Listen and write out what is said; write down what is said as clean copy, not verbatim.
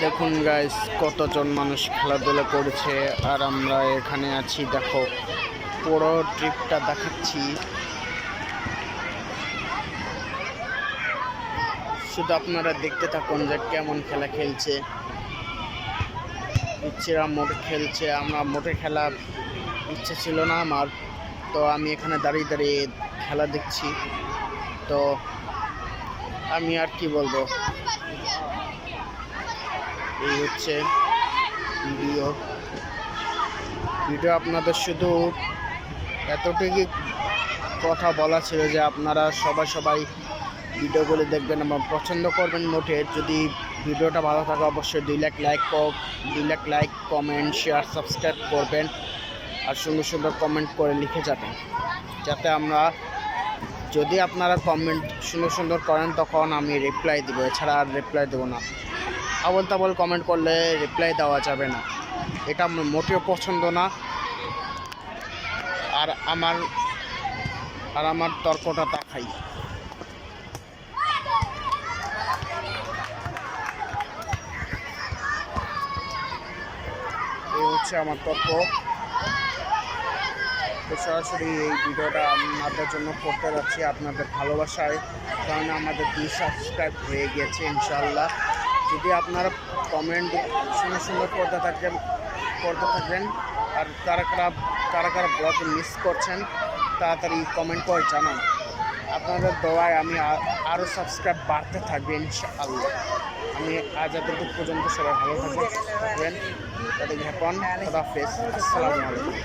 দেখুন গাইস, কতজন মানুষ খেলাধুলা করছে আর আমরা এখানে আছি। দেখো, পুরো ট্রিপটা দেখাচ্ছি। শুধু আপনারা দেখতে থাকুন যে কেমন খেলা খেলছে। পিচ্ছিরা মোটে খেলছে, আমরা মোটে খেলার ইচ্ছে ছিল না আমার, তো আমি এখানে দাঁড়িয়ে দাঁড়িয়ে খেলা দেখছি। তো আমি আর কি বলবো, এই হচ্ছে ভিডিও আপনাদের শুধু এতটুকু কথা বলা ছিল যে আপনারা সবাই ভিডিওগুলো দেখবেন এবং পছন্দ করবেন মোটে। যদি ভিডিওটা ভালো থাকে অবশ্যই 2 lakh like comment share subscribe করবেন আর সুন্দর সুন্দর কমেন্ট করে লিখে যাবেন, যাতে আমরা, যদি আপনারা কমেন্ট সুন্দর করেন তখন আমি রিপ্লাই দেবো, এছাড়া আর রিপ্লাই দেবো না। আবল তাবল কমেন্ট করলে রিপ্লাই দেওয়া যাবে না, এটা আমার মোটেও পছন্দ না। আর আমার তর্কটা দেখাই। এই হচ্ছে আমার তর্ক। তো সরাসরি এই ভিডিওটা আপনাদের জন্য করতে যাচ্ছি আপনাদের ভালোবাসায়, কারণ আমাদের 2 সাবস্ক্রাইব হয়ে গিয়েছে ইনশাআল্লাহ। যদি আপনারা কমেন্ট সুন্দর করতে থাকবেন আর কারা ব্লগ মিস করছেন তাড়াতাড়ি কমেন্ট করে জানান। আপনাদের দোয়ায় আমি আরও সাবস্ক্রাইব বাড়তে থাকবে ইনশাআল্লাহ। আমি আজ এতটুকু পর্যন্ত, সবাই ভালো থাকবেন। তাদের হ্যাপন, খোদা হাফেজ, আসসালামু আলাইকুম।